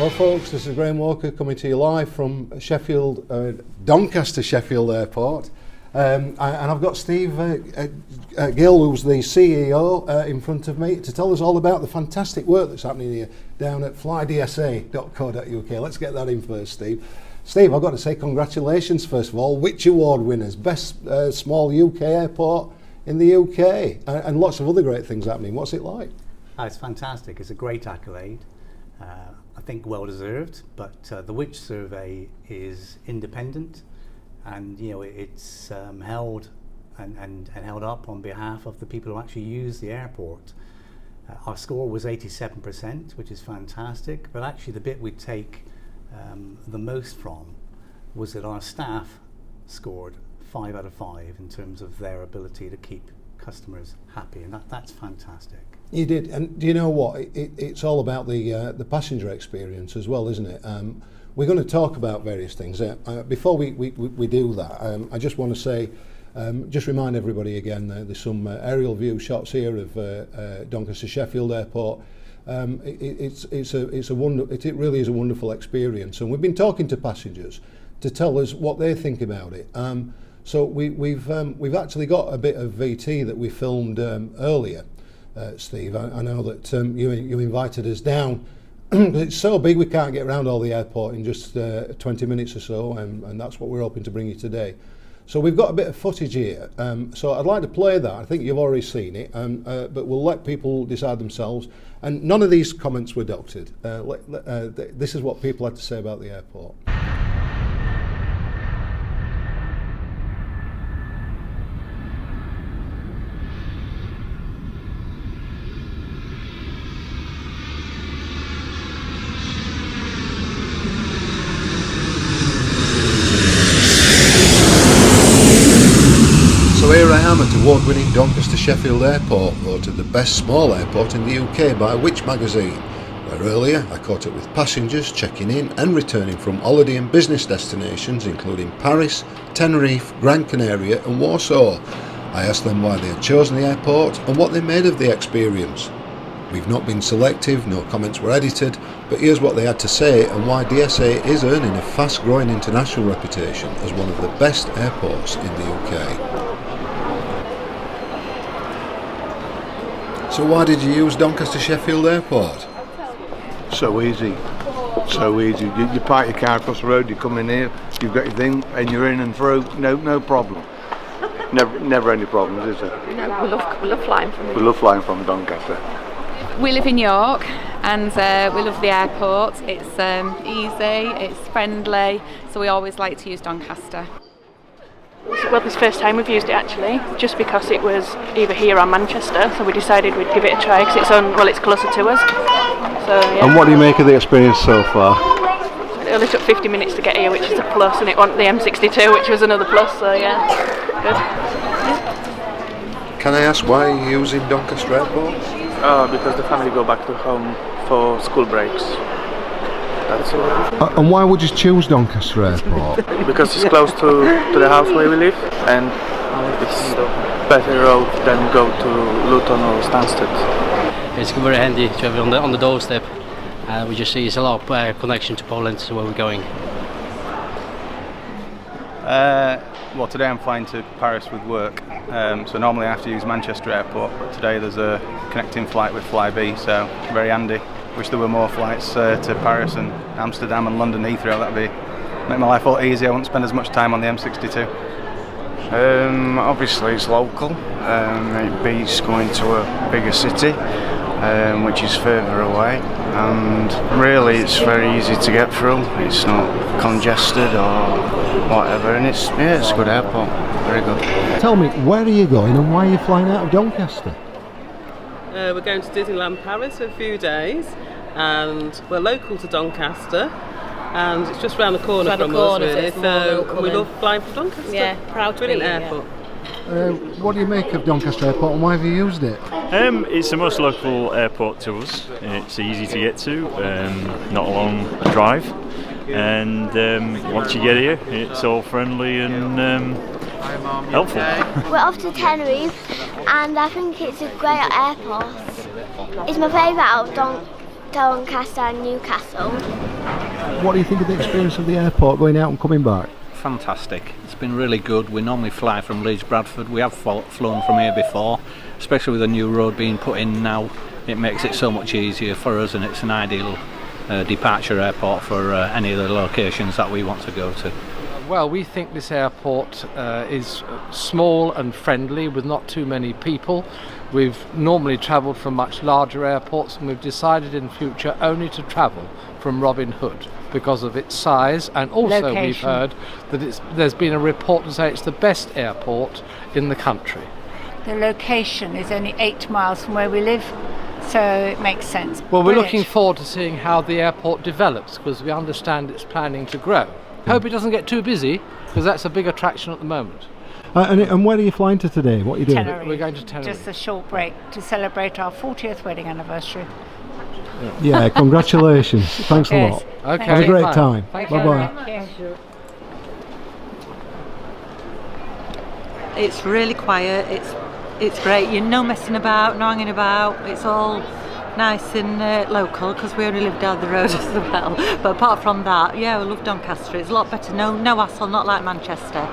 Hello folks, this is Graham Walker coming to you live from Sheffield, Doncaster Sheffield Airport. And I've got Steve Gill, who's the CEO, in front of me to tell us all about the fantastic work that's happening here down at flydsa.co.uk. Let's get that in first, Steve. Steve, I've got to say congratulations first of all. Which award winners? Best small UK airport in the UK, and lots of other great things happening. What's it like? It's fantastic. It's a great accolade. I think well deserved, but the Which survey is independent, and it's held and held up on behalf of the people who actually use the airport. Our score was 87%, which is fantastic, but actually the bit we take the most from was that our staff scored 5 out of 5 in terms of their ability to keep customers happy, and that's fantastic. You did, and do you know what? It's all about the passenger experience as well, isn't it? We're going to talk about various things. Before we do that, I just want to say, just remind everybody again, there's some aerial view shots here of Doncaster Sheffield Airport. It really is a wonderful experience, and we've been talking to passengers to tell us what they think about it. So we've actually got a bit of VT that we filmed earlier. Steve, I know that you invited us down. It's so big we can't get around all the airport in just 20 minutes or so, and that's what we're hoping to bring you today. So we've got a bit of footage here, so I'd like to play that. I think you've already seen it, but we'll let people decide themselves, and none of these comments were doctored. This is what people had to say about the airport. So here I am at award-winning Doncaster Sheffield Airport, voted the best small airport in the UK by Which magazine, where earlier I caught up with passengers checking in and returning from holiday and business destinations including Paris, Tenerife, Gran Canaria and Warsaw. I asked them why they had chosen the airport and what they made of the experience. We've not been selective, no comments were edited, but here's what they had to say and why DSA is earning a fast-growing international reputation as one of the best airports in the UK. So why did you use Doncaster Sheffield Airport? So easy. You park your car across the road, you come in here, you've got your thing, and you're in and through. No problem. Never any problems, is there? No, we love flying from here. We love flying from Doncaster. We live in York, and we love the airport. It's easy, it's friendly, so we always like to use Doncaster. Well, this is the first time we've used it actually, just because it was either here or Manchester, so we decided we'd give it a try because it's closer to us. So, yeah. And what do you make of the experience so far? It only took 50 minutes to get here, which is a plus, and it wasn't the M62, which was another plus, so yeah, good. Can I ask why you're using Doncaster Airport? Because the family go back to home for school breaks. That's all. And why would you choose Doncaster Airport? Because it's close to the house where we live, and it's better road than go to Luton or Stansted. It's very handy to have it on the doorstep. We just see it's a lot of connection to Poland, to where we're going. Well, today I'm flying to Paris with work, so normally I have to use Manchester Airport, but today there's a connecting flight with Flybe, so very handy. Wish there were more flights to Paris and Amsterdam and London Heathrow. That'd make my life a lot easier. I won't spend as much time on the M62. Obviously it's local. It beats going to a bigger city, which is further away, and really it's very easy to get through. It's not congested or whatever, and it's a good airport. Very good. Tell me, where are you going and why are you flying out of Doncaster? We're going to Disneyland Paris for a few days, and we're local to Doncaster, and it's just round the corner from us, really. So we love flying from Doncaster. Yeah, proud to be brilliant here, airport. What do you make of Doncaster Airport and why have you used it? It's the most local airport to us. It's easy to get to, not a long drive, and once you get here it's all friendly and helpful. We're off to Tenerife and I think it's a great airport. It's my favourite out of Doncaster and Newcastle, What do you think of the experience of the airport going out and coming back? Fantastic. It's been really good. We normally fly from Leeds Bradford. We have flown from here before, especially with the new road being put in now. It makes it so much easier for us, and it's an ideal departure airport for any of the locations that we want to go to. Well, we think this airport is small and friendly with not too many people. We've normally travelled from much larger airports, and we've decided in future only to travel from Robin Hood because of its size, and also Location. We've heard that there's been a report to say it's the best airport in the country. The location is only 8 miles from where we live, so it makes sense. Well, we're Brilliant. looking forward to seeing how the airport develops, because we understand it's planning to grow. Hope it doesn't get too busy, because that's a big attraction at the moment. And where are you flying to today? What are you doing? Tenerife. We're going to Tenerife. Just a short break to celebrate our 40th wedding anniversary. Yeah, congratulations. Thanks a lot. Okay. Have a great Fine. time. Thank Bye you. bye. Thank you. It's really quiet. It's great. You're no messing about, no hanging about. It's all nice and local, because we only live down the road as well. But apart from that, yeah, we love Doncaster. It's a lot better. No hassle, not like Manchester.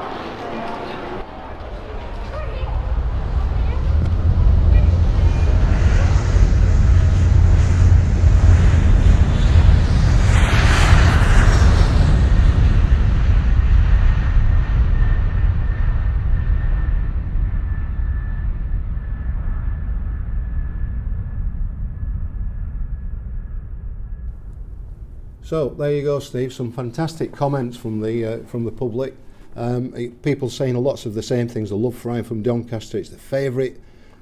So there you go, Steve. Some fantastic comments from the public. People saying lots of the same things. They love flying from Doncaster. It's their favourite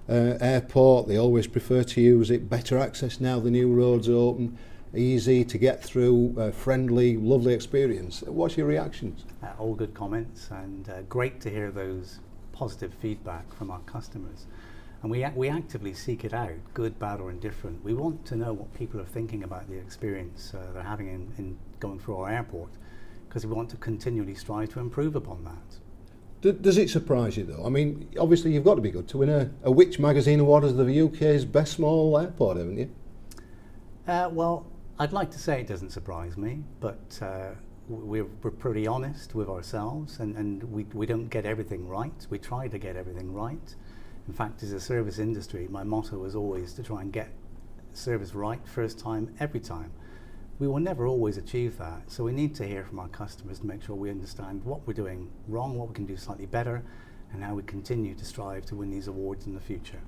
airport. They always prefer to use it. Better access now. The new road's open. Easy to get through. Friendly, lovely experience. What's your reactions? All good comments, and great to hear those positive feedback from our customers. And we actively seek it out, good, bad or indifferent. We want to know what people are thinking about the experience they're having in going through our airport, because we want to continually strive to improve upon that. Does it surprise you though? I mean, obviously you've got to be good to win a Which magazine award as the UK's best small airport, haven't you? Well, I'd like to say it doesn't surprise me, but we're pretty honest with ourselves, and we don't get everything right. We try to get everything right. In fact, as a service industry, my motto is always to try and get service right first time, every time. We will never always achieve that, so we need to hear from our customers to make sure we understand what we're doing wrong, what we can do slightly better, and how we continue to strive to win these awards in the future.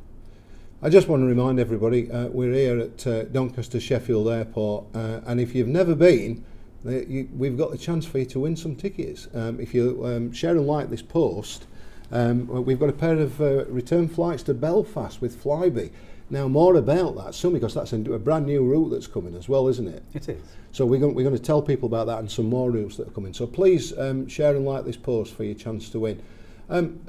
I just want to remind everybody, we're here at Doncaster Sheffield Airport, and if you've never been, we've got the chance for you to win some tickets. If you share and like this post, we've got a pair of return flights to Belfast with Flybe. Now, more about that soon, because that's a brand new route that's coming as well, isn't it? It is. So we're going to tell people about that and some more routes that are coming. So please share and like this post for your chance to win.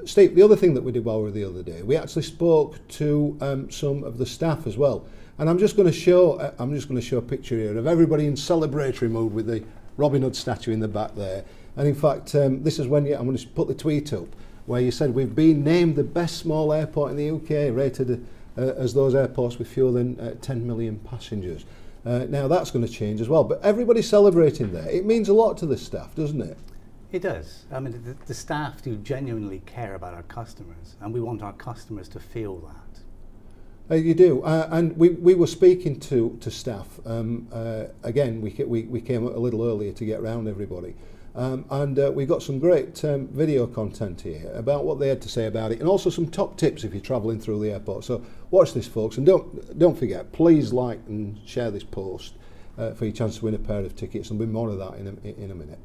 Steve, the other thing that we did while we were the other day, we actually spoke to some of the staff as well. And I'm just going to show a picture here of everybody in celebratory mood with the Robin Hood statue in the back there. And in fact, this is when I'm going to put the tweet up, where you said we've been named the best small airport in the UK, rated as those airports with fewer than 10 million passengers. Now that's going to change as well, but everybody's celebrating there. It means a lot to the staff, doesn't it? It does. I mean, the staff do genuinely care about our customers, and we want our customers to feel that. You do, and we were speaking to staff. Again, we came a little earlier to get round everybody. And we got some great video content here about what they had to say about it, and also some top tips if you're travelling through the airport. So watch this, folks, and don't forget, please like and share this post for your chance to win a pair of tickets. And there'll be more of that in a minute.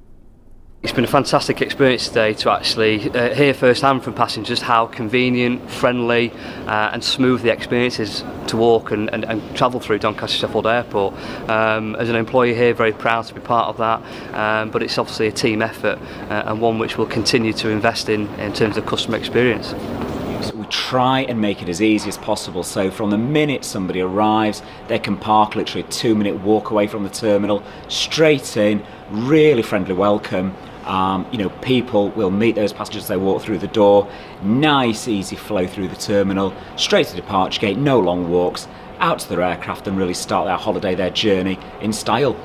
It's been a fantastic experience today to actually hear firsthand from passengers how convenient, friendly and smooth the experience is to walk and travel through Doncaster Sheffield Airport. As an employee here, very proud to be part of that, but it's obviously a team effort and one which we'll continue to invest in terms of customer experience. We try and make it as easy as possible, so from the minute somebody arrives they can park literally a 2-minute walk away from the terminal, straight in, really friendly welcome. People will meet those passengers as they walk through the door. Nice, easy flow through the terminal, straight to the departure gate, no long walks, out to their aircraft and really start their holiday, their journey in style.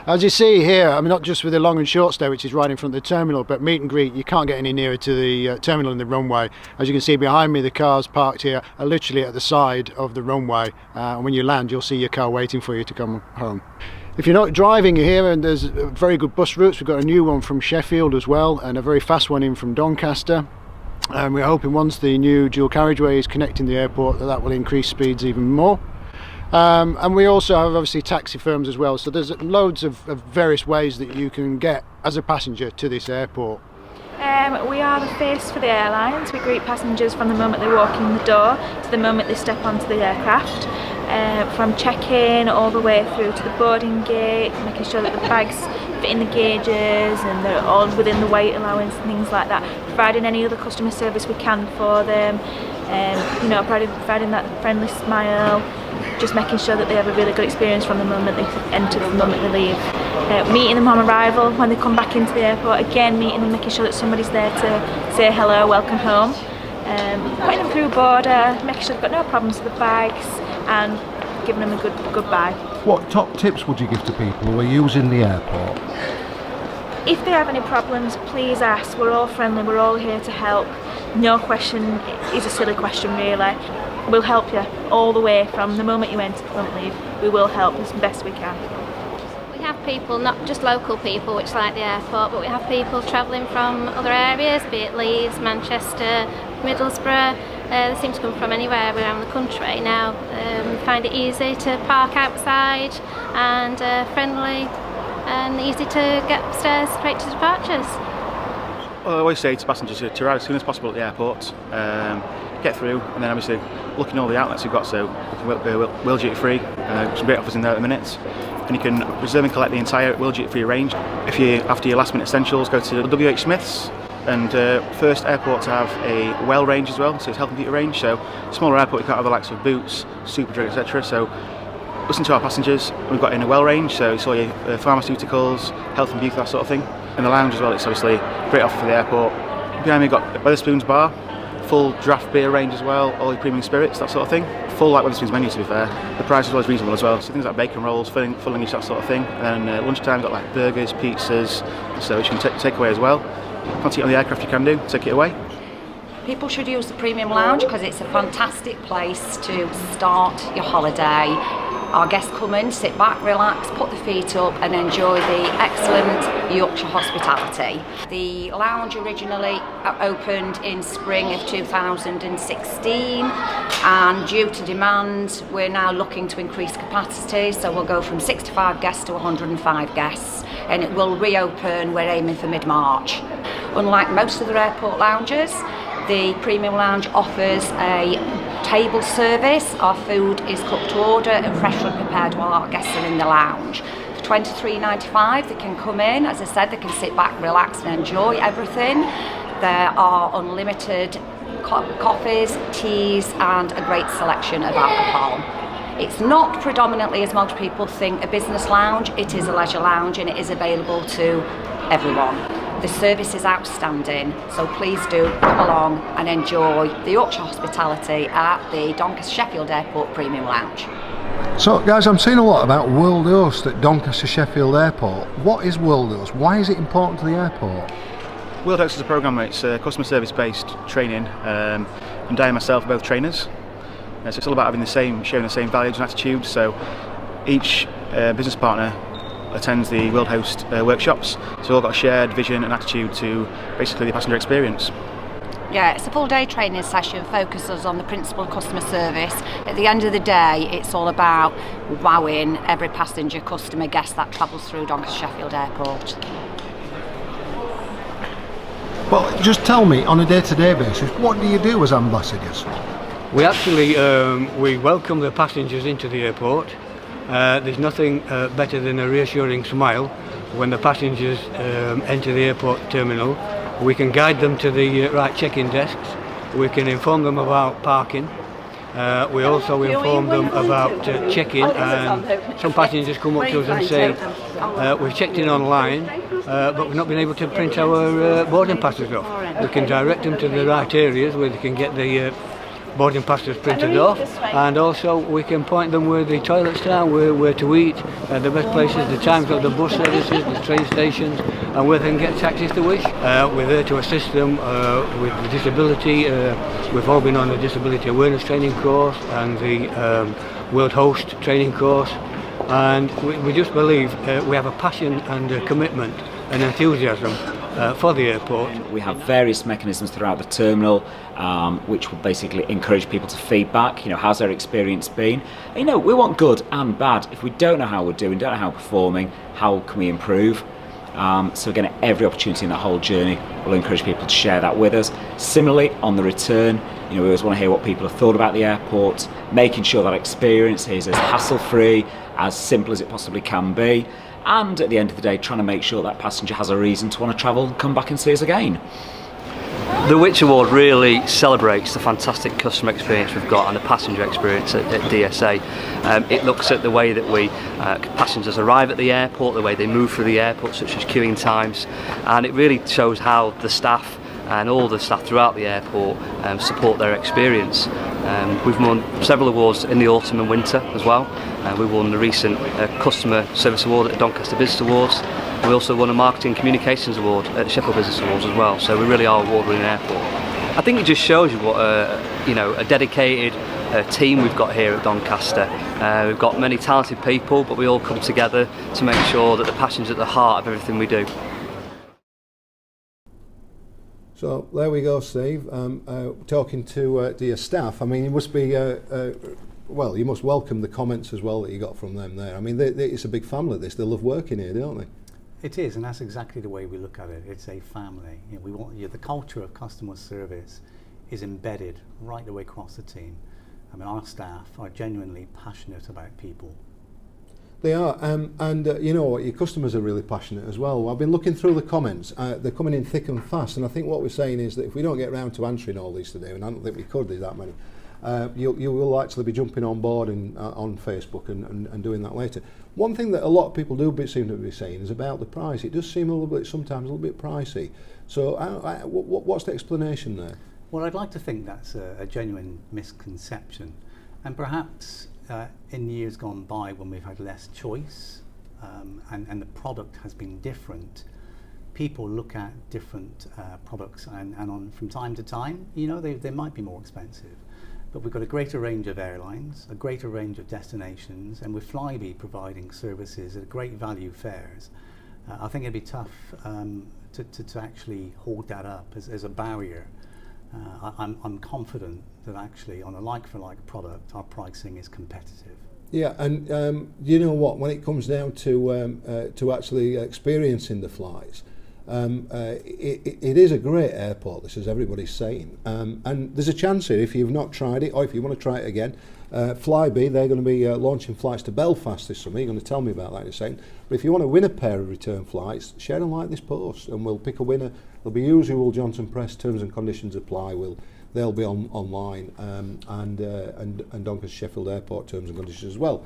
As you see here, I mean, not just with the long and short stay, which is right in front of the terminal, but meet and greet, you can't get any nearer to the terminal in the runway. As you can see behind me, the cars parked here are literally at the side of the runway, and when you land you'll see your car waiting for you to come home. If you're not driving here, and there's very good bus routes, we've got a new one from Sheffield as well, and a very fast one in from Doncaster. And we're hoping once the new dual carriageway is connecting the airport that will increase speeds even more. And we also have obviously taxi firms as well, so there's loads of various ways that you can get as a passenger to this airport. We are the face for the airlines. We greet passengers from the moment they walk in the door to the moment they step onto the aircraft. From check-in all the way through to the boarding gate, making sure that the bags fit in the gauges and they're all within the weight allowance and things like that. Providing any other customer service we can for them, you know, providing that friendly smile, just making sure that they have a really good experience from the moment they enter to the moment they leave. Meeting them on arrival when they come back into the airport, again meeting them, making sure that somebody's there to say hello, welcome home. Putting them through border, making sure they've got no problems with the bags and giving them a good goodbye. What top tips would you give to people who are using the airport? If they have any problems, please ask. We're all friendly, we're all here to help. No question is a silly question really. We'll help you all the way from the moment you enter to the moment you leave. We will help as best we can. We have people, not just local people which like the airport, but we have people travelling from other areas, be it Leeds, Manchester, Middlesbrough. They seem to come from anywhere around the country now. Find it easy to park outside and friendly and easy to get upstairs straight to departures. Well, I always say to passengers to arrive as soon as possible at the airport, get through, and then obviously look in all the outlets we've got, so Will Duty Free, some great offers in there at the minute. And you can reserve and collect the entire Will Duty Free range. If you, after your last minute essentials, go to WH Smith's, and first airport to have a well range as well, so it's health and beauty range. So smaller airport, you can't have the likes of Boots, Superdrug, etc. So listen to our passengers. We've got in a well range, so it's all your pharmaceuticals, health and beauty, that sort of thing. And the lounge as well, it's obviously a great offer for the airport. Behind me, we've got Wetherspoon's bar, full draft beer range as well, all your premium spirits, that sort of thing. Full like Wetherspoon's menu, to be fair. The price is always reasonable as well, so things like bacon rolls, full English, that sort of thing. And then lunchtime, we've got like burgers, pizzas, so which you can take away as well. Can't eat it on the aircraft, you can do, take it away. People should use the Premium Lounge because it's a fantastic place to start your holiday. Our guests come in, sit back, relax, put the feet up and enjoy the excellent Yorkshire hospitality. The lounge originally opened in spring of 2016 and due to demand we're now looking to increase capacity, so we'll go from 65 guests to 105 guests and it will reopen, we're aiming for mid-March. Unlike most of the airport lounges, the Premium Lounge offers a table service. Our food is cooked to order and freshly prepared while our guests are in the lounge. For $23.95 they can come in, as I said, they can sit back, relax and enjoy everything. There are unlimited coffees, teas and a great selection of alcohol. It's not predominantly, as most people think, a business lounge. It is a leisure lounge and it is available to everyone. The service is outstanding, so please do come along and enjoy the Yorkshire hospitality at the Doncaster Sheffield Airport Premium Lounge. So guys, I'm seeing a lot about World Host at Doncaster Sheffield Airport. What is World Host? Why is it important to the airport? World Host is a programme, it's customer service based training, and I and myself are both trainers. So it's all about having sharing the same values and attitudes, so each business partner attends the World Host workshops, so we've all got a shared vision and attitude to basically the passenger experience. Yeah, it's a full day training session, focuses on the principle of customer service. At the end of the day, it's all about wowing every passenger, customer, guest that travels through Doncaster Sheffield Airport. Well, just tell me, on a day-to-day basis, what do you do as ambassadors? We actually we welcome the passengers into the airport. There's nothing better than a reassuring smile when the passengers enter the airport terminal. We can guide them to the right check-in desks. We can inform them about parking. We also inform them about check-in, and some passengers come up to us and say, we've checked in online, but we've not been able to print our boarding passes off. We can direct them to the right areas where they can get the boarding passes printed off, and also we can point them where the toilets are, where to eat, the best places, the times of the bus services, the train stations, and where they can get taxis to wish. We're there to assist them with the disability. We've all been on the disability awareness training course and the World Host training course, and we just believe we have a passion and a commitment and enthusiasm for the airport. We have various mechanisms throughout the terminal which will basically encourage people to feedback, how's their experience been? We want good and bad. If we don't know how we're doing, don't know how we're performing, how can we improve? So again, at every opportunity in that whole journey, we'll encourage people to share that with us. Similarly, on the return, we always want to hear what people have thought about the airport, making sure that experience is as hassle-free, as simple as it possibly can be, and at the end of the day, trying to make sure that passenger has a reason to want to travel and come back and see us again. The Which Award really celebrates the fantastic customer experience we've got and the passenger experience at DSA. It looks at the way that passengers arrive at the airport, the way they move through the airport, such as queuing times, and it really shows how the staff and all the staff throughout the airport support their experience. We've won several awards in the autumn and winter as well. We won the recent Customer Service Award at the Doncaster Business Awards. We also won a Marketing Communications Award at the Sheffield Business Awards as well, so we really are award-winning airport. I think it just shows you what a dedicated team we've got here at Doncaster. We've got many talented people, but we all come together to make sure that the passenger's at the heart of everything we do. So there we go, Steve. Talking to your staff, I mean, you must be well, you must welcome the comments as well that you got from them there. I mean, it's a big family. They love working here, don't they? It is, and that's exactly the way we look at it. It's a family. We want the culture of customer service is embedded right the way across the team. I mean, our staff are genuinely passionate about people. They are, and you know what, your customers are really passionate as well. I've been looking through the comments, they're coming in thick and fast, and I think what we're saying is that if we don't get round to answering all these today, and I don't think we could, there's that many, you will actually be jumping on board on Facebook and doing that later. One thing that a lot of people seem to be saying is about the price. It does seem sometimes a little bit pricey. So what's the explanation there? Well, I'd like to think that's a genuine misconception, and perhaps in years gone by when we've had less choice and the product has been different, people look at different products and from time to time, they might be more expensive. But we've got a greater range of airlines, a greater range of destinations, and with Flybe providing services at great value fares, I think it'd be tough to actually hold that up as a barrier. I'm confident that actually on a like-for-like product, our pricing is competitive. Yeah, and you know what? When it comes down to actually experiencing the flights, it is a great airport, this is everybody's saying, and there's a chance here if you've not tried it or if you want to try it again. Flybe, they're going to be launching flights to Belfast this summer. You're going to tell me about that in a second. But if you want to win a pair of return flights, share and like this post and we'll pick a winner. There'll be usual Johnson Press terms and conditions apply. They'll be online and Doncaster Sheffield Airport terms and conditions as well.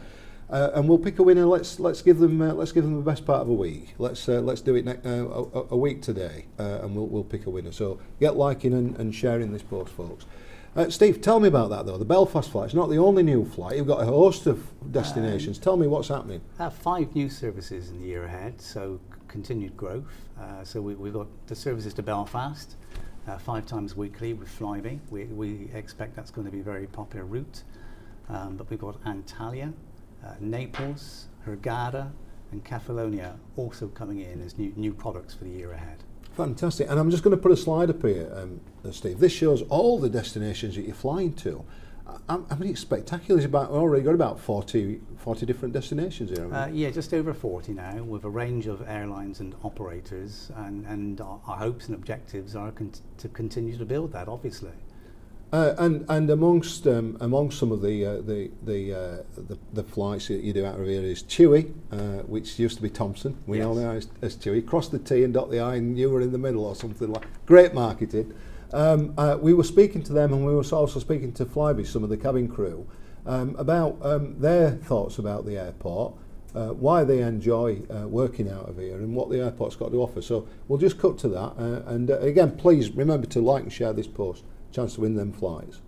And we'll pick a winner. Let's give them the best part of a week. Let's do it a week today, and we'll pick a winner. So get liking and sharing this post, folks. Steve, tell me about that though. The Belfast flight is not the only new flight. You've got a host of destinations. Tell me what's happening. 5 new services in the year ahead, so continued growth. So we've got the services to Belfast, 5 times weekly with Flybe. We expect that's going to be a very popular route. But we've got Antalya, Naples, Hurghada and Kefalonia also coming in as new products for the year ahead. Fantastic. And I'm just going to put a slide up here, Steve. This shows all the destinations that you're flying to. I mean, it's spectacular. It's already got about 40 different destinations here. Yeah, just over 40 now, with a range of airlines and operators, and our hopes and objectives are to continue to build that, obviously. And amongst some of the flights that you do out of here is Chewy, which used to be Thompson. We all know as Chewy. Cross the T and dot the I, and you were in the middle or something like. Great marketing. We were speaking to them, and we were also speaking to Flybe, some of the cabin crew, about their thoughts about the airport, why they enjoy working out of here, and what the airport's got to offer. So we'll just cut to that. And again, please remember to like and share this post. Chance to win them flights.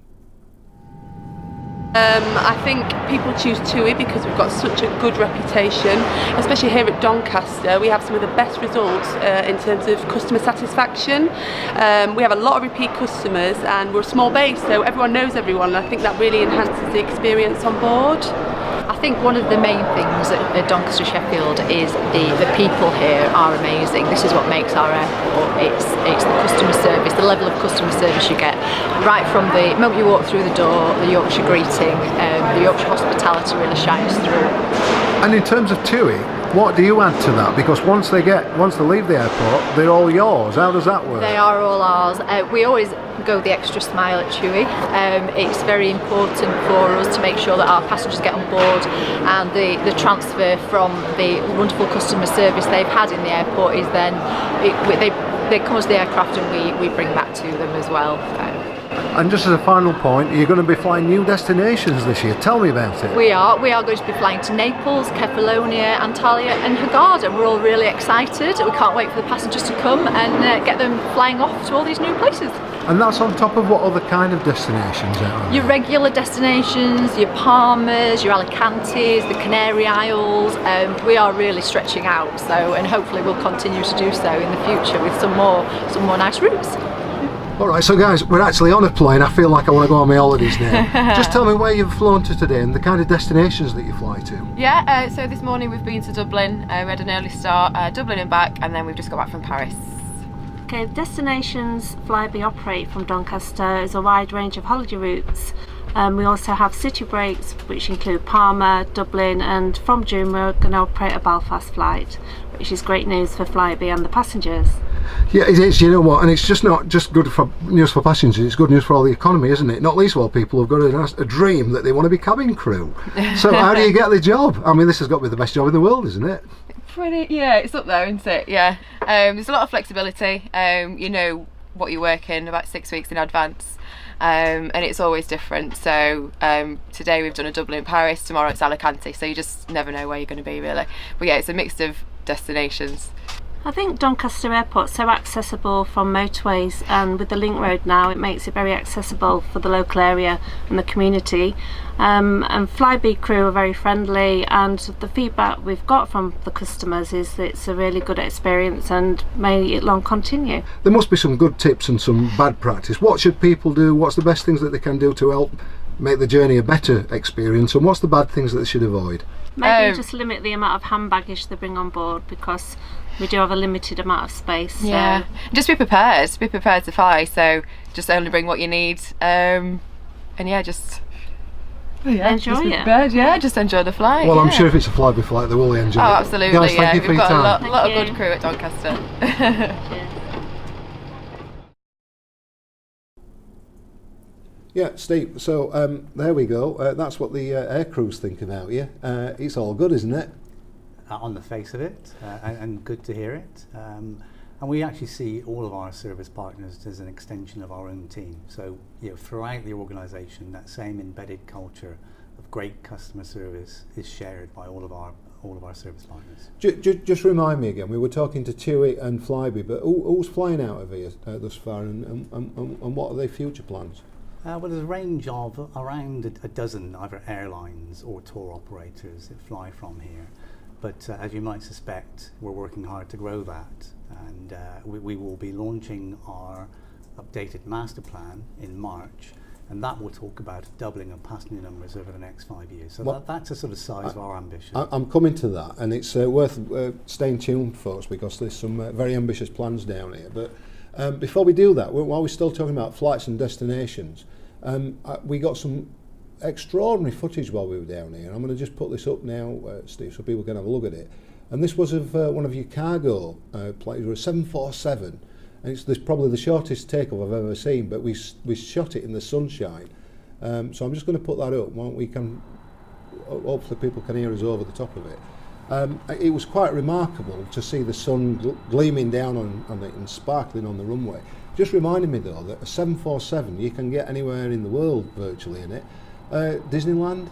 I think people choose TUI because we've got such a good reputation, especially here at Doncaster. We have some of the best results in terms of customer satisfaction. We have a lot of repeat customers and we're a small base, so everyone knows everyone, and I think that really enhances the experience on board. I think one of the main things at Doncaster Sheffield is the people here are amazing. This is what makes our airport. It's the customer service, the level of customer service you get right from the moment you walk through the door, the Yorkshire greeting, the Yorkshire hospitality really shines through. And in terms of TUI, what do you add to that? Because once they leave the airport, they're all yours. How does that work? They are all ours. We always go the extra mile at TUI. It's very important for us to make sure that our passengers get on board, and the transfer from the wonderful customer service they've had in the airport is then they come to the aircraft and we bring back to them as well. And just as a final point, you're going to be flying new destinations this year. Tell me about it. We are going to be flying to Naples, Kefalonia, Antalya and Hurghada. We're all really excited. We can't wait for the passengers to come and get them flying off to all these new places. And that's on top of what other kind of destinations are? Your regular destinations, your Palmas, your Alicantes, the Canary Isles. We are really stretching out, and hopefully we'll continue to do so in the future with some more nice routes. Alright, so guys, we're actually on a plane. I feel like I want to go on my holidays now. Just tell me where you've flown to today and the kind of destinations that you fly to. Yeah, so this morning we've been to Dublin. We had an early start, Dublin and back, and then we've just got back from Paris. Okay, destinations Flybe operate from Doncaster is a wide range of holiday routes. We also have city breaks, which include Palma, Dublin, and from June we're going to operate a Belfast flight, which is great news for Flybe and the passengers. Yeah, it is, you know what, and it's just not just good for news for passengers, it's good news for all the economy, isn't it? Not least of all people who've got a dream that they want to be cabin crew. So how do you get the job? I mean, this has got to be the best job in the world, isn't it? Yeah, it's up there, isn't it? Yeah. There's a lot of flexibility. You know what you're working about 6 weeks in advance. And it's always different. So today we've done a Dublin Paris, tomorrow it's Alicante, so you just never know where you're going to be really. But yeah, it's a mix of destinations. I think Doncaster Airport's so accessible from motorways, and with the link road now it makes it very accessible for the local area and the community. And Flybe crew are very friendly, and the feedback we've got from the customers is that it's a really good experience and may it long continue. There must be some good tips and some bad practice. What should people do? What's the best things that they can do to help make the journey a better experience, and what's the bad things that they should avoid? Maybe just limit the amount of hand baggage they bring on board, because we do have a limited amount of space. Yeah, just be prepared to fly, so just only bring what you need, and yeah, just enjoy it. Just enjoy the flight. Well, I'm sure if it's a Flybe flight they will enjoy it. Oh, absolutely. Guys, thank you for your time. We've got a lot of good crew at Doncaster. Yeah, Steve, so there we go. That's what the air crews think about you. It's all good, isn't it? On the face of it, and good to hear it. And we actually see all of our service partners as an extension of our own team. So, you know, throughout the organisation, that same embedded culture of great customer service is shared by all of our service partners. Just remind me again. We were talking to TUI and Flybe, but who's flying out of here thus far, and what are their future plans? Well, there's a range of around a dozen either airlines or tour operators that fly from here. But as you might suspect, we're working hard to grow that, and we will be launching our updated master plan in March, and that will talk about doubling of passenger numbers over the next 5 years. So that's the sort of size of our ambition. I'm coming to that, and it's worth staying tuned, folks, because there's some very ambitious plans down here. But before we do that, while we're still talking about flights and destinations, we got some extraordinary footage while we were down here. I'm going to just put this up now, Steve, so people can have a look at it. And this was of one of your cargo planes. It was a 747, and it's probably the shortest takeoff I've ever seen, but we shot it in the sunshine. So I'm just going to put that up. Hopefully people can hear us over the top of it. It was quite remarkable to see the sun gleaming down on it and sparkling on the runway. Just reminded me though that a 747 you can get anywhere in the world virtually in it. Disneyland,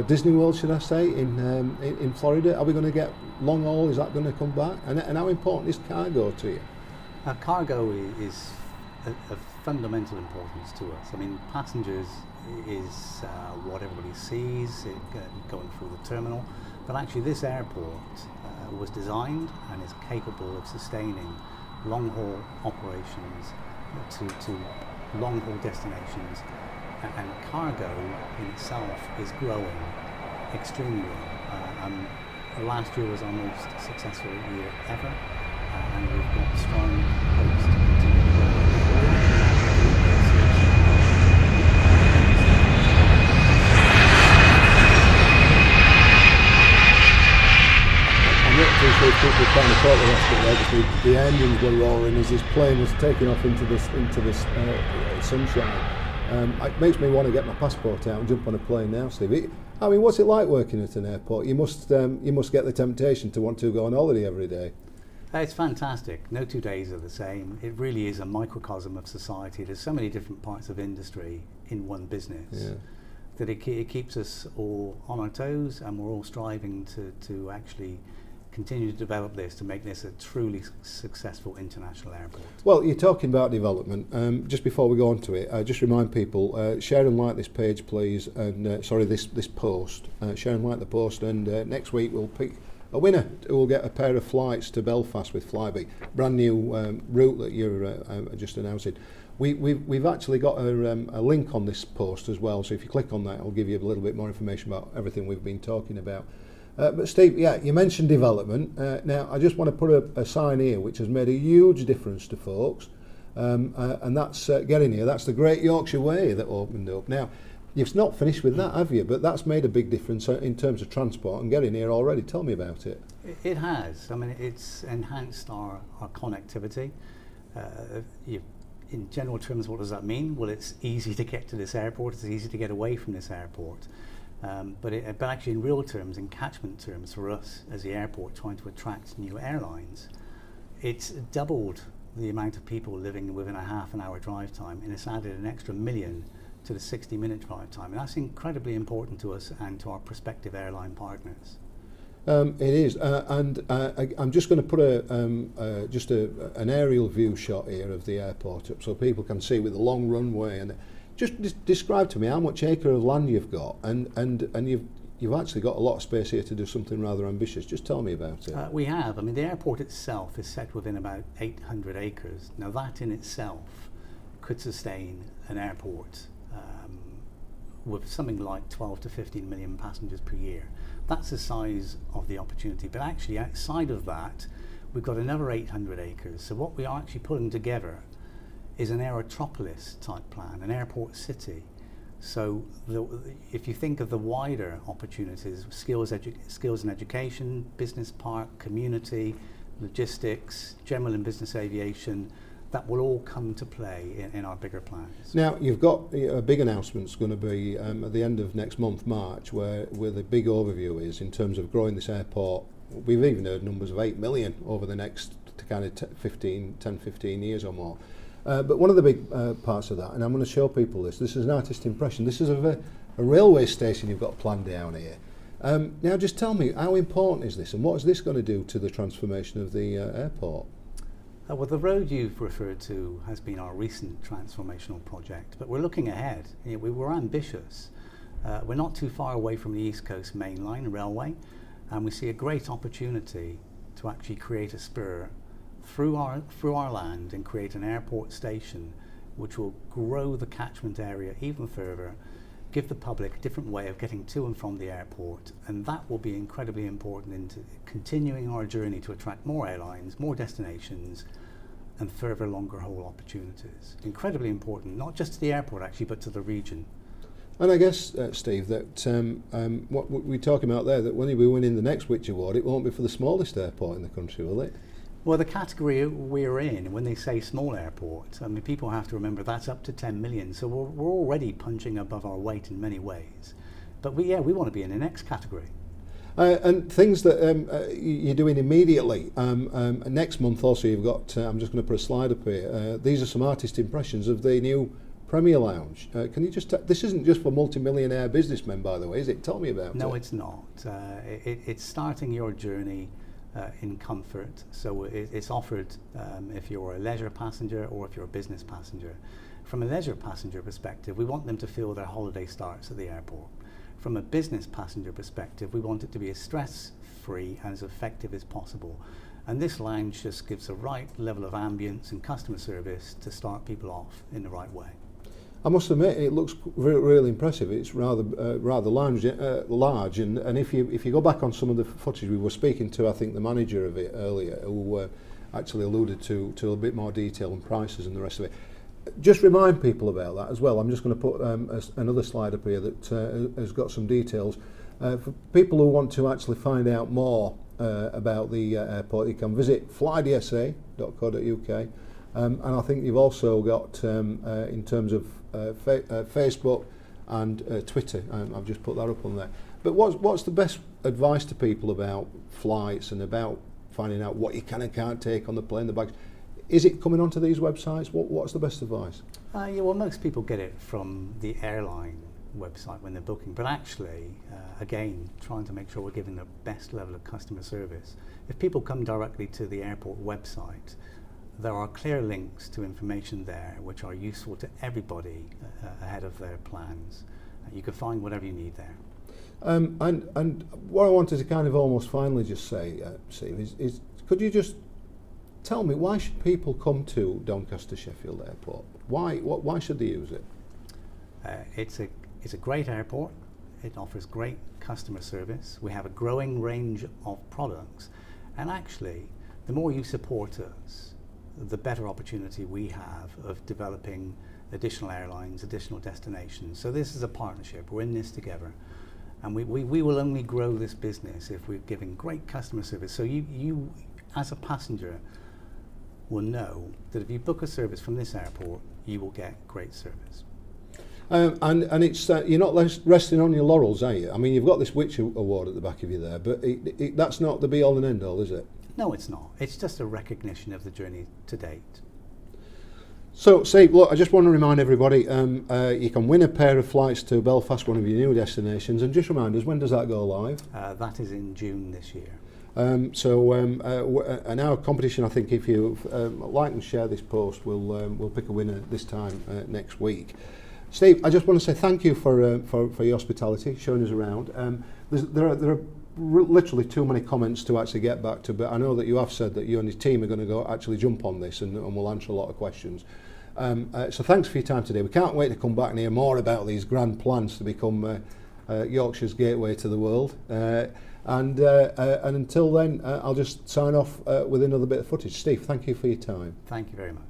Disney World, should I say, in Florida. Are we going to get long haul? Is that going to come back? And how important is cargo to you? Cargo is of fundamental importance to us. I mean, passengers is what everybody sees going through the terminal, but actually this airport was designed and is capable of sustaining long-haul operations to long-haul destinations, and cargo in itself is growing extremely well. Last year was our most successful year ever, and we've got strong hopes to continue growing. I'm not too sure if people kind of caught the rest of it there, the engines were roaring as this plane was taking off into this sunshine. It makes me want to get my passport out and jump on a plane now, Steve. I mean, what's it like working at an airport? You must get the temptation to want to go on holiday every day. It's fantastic. No 2 days are the same. It really is a microcosm of society. There's so many different parts of industry in one business that it keeps us all on our toes, and we're all striving to actually continue to develop this to make this a truly successful international airport. Well, you're talking about development. Just before we go on to it, just remind people, share and like this page, please, and this post. Share and like the post, and next week we'll pick a winner who will get a pair of flights to Belfast with Flybe. Brand new route that you're just announcing. We've actually got a link on this post as well, so if you click on that, it'll give you a little bit more information about everything we've been talking about. But Steve, you mentioned development. Now, I just want to put a sign here which has made a huge difference to folks, and that's getting here. That's the Great Yorkshire Way that opened up. Now, you've not finished with that, have you? But that's made a big difference in terms of transport and getting here already. Tell me about it. It has. I mean, it's enhanced our connectivity. In general terms, what does that mean? Well, it's easy to get to this airport. It's easy to get away from this airport. But actually in real terms, in catchment terms for us as the airport trying to attract new airlines, it's doubled the amount of people living within a half an hour drive time, and it's added an extra 1 million to the 60-minute drive time. And that's incredibly important to us and to our prospective airline partners. It is, and I'm just going to put an aerial view shot here of the airport up so people can see with the long runway. And just describe to me how much acre of land you've got, and you've actually got a lot of space here to do something rather ambitious. Just tell me about it. We have. I mean, the airport itself is set within about 800 acres. Now, that in itself could sustain an airport with something like 12 to 15 million passengers per year. That's the size of the opportunity. But actually, outside of that, we've got another 800 acres. So what we are actually putting together is an aerotropolis type plan, an airport city. So if you think of the wider opportunities, skills and education, business park, community, logistics, general and business aviation, that will all come to play in our bigger plans. Now, you've got a big announcement going to be at the end of next month, March, where the big overview is in terms of growing this airport. We've even heard numbers of 8 million over the next kind of 10-15 years or more. But one of the big parts of that, and I'm going to show people this is an artist impression. This is a railway station you've got planned down here. Now just tell me, how important is this, and what is this going to do to the transformation of the airport? Well, the road you've referred to has been our recent transformational project, but we're looking ahead. We were ambitious. We're not too far away from the East Coast Main Line railway, and we see a great opportunity to actually create a spur through our land and create an airport station which will grow the catchment area even further, give the public a different way of getting to and from the airport, and that will be incredibly important in continuing our journey to attract more airlines, more destinations, and further longer haul opportunities. Incredibly important, not just to the airport actually, but to the region. And I guess, Steve, that what we're talking about there, that when we win in the next Which Award, it won't be for the smallest airport in the country, will it? Well, the category we're in, when they say small airport, I mean, people have to remember that's up to 10 million. So we're already punching above our weight in many ways. But we want to be in the next category. And things that you're doing immediately. Next month also you've got, I'm just going to put a slide up here. These are some artist impressions of the new Premier Lounge. Can you just, this isn't just for multi-millionaire businessmen, by the way, is it? Tell me about it. No, it's not. It's starting your journey in comfort. So it's offered if you're a leisure passenger or if you're a business passenger. From a leisure passenger perspective, we want them to feel their holiday starts at the airport. From a business passenger perspective, we want it to be as stress-free and as effective as possible. And this lounge just gives the right level of ambience and customer service to start people off in the right way. I must admit, it looks really impressive. It's rather large, and if you go back on some of the footage, we were speaking to, I think, the manager of it earlier, who actually alluded to a bit more detail and prices and the rest of it. Just remind people about that as well. I'm just going to put another slide up here that has got some details. For people who want to actually find out more about the airport, you can visit flydsa.co.uk, and I think you've also got, in terms of Facebook and Twitter, I've just put that up on there. But what's the best advice to people about flights and about finding out what you can and can't take on the plane, the bags? Is it coming onto these websites? What's the best advice? Yeah, well, most people get it from the airline website when they're booking, but actually, again, trying to make sure we're giving the best level of customer service. If people come directly to the airport website, there are clear links to information there which are useful to everybody ahead of their plans. You can find whatever you need there. And what I wanted to kind of almost finally just say, Steve, is could you just tell me, why should people come to Doncaster Sheffield Airport? Why should they use it? It's a great airport. It offers great customer service. We have a growing range of products, and actually, the more you support us, the better opportunity we have of developing additional airlines, additional destinations. So this is a partnership. We're in this together, and we will only grow this business if we're giving great customer service. So you as a passenger, will know that if you book a service from this airport, you will get great service. And it's you're not resting on your laurels, are you? I mean, you've got this Which Award at the back of you there, but that's not the be-all and end-all, is it? No, it's not. It's just a recognition of the journey to date. So, Steve, look, I just want to remind everybody, you can win a pair of flights to Belfast, one of your new destinations, and just remind us, when does that go live? That is in June this year. And our competition, I think, if you like and share this post, we'll pick a winner this time next week. Steve, I just want to say thank you for your hospitality, showing us around. There are literally too many comments to actually get back to, but I know that you have said that you and your team are going to go actually jump on this, and we'll answer a lot of questions. So thanks for your time today. We can't wait to come back and hear more about these grand plans to become Yorkshire's gateway to the world. And until then, I'll just sign off with another bit of footage. Steve, thank you for your time. Thank you very much.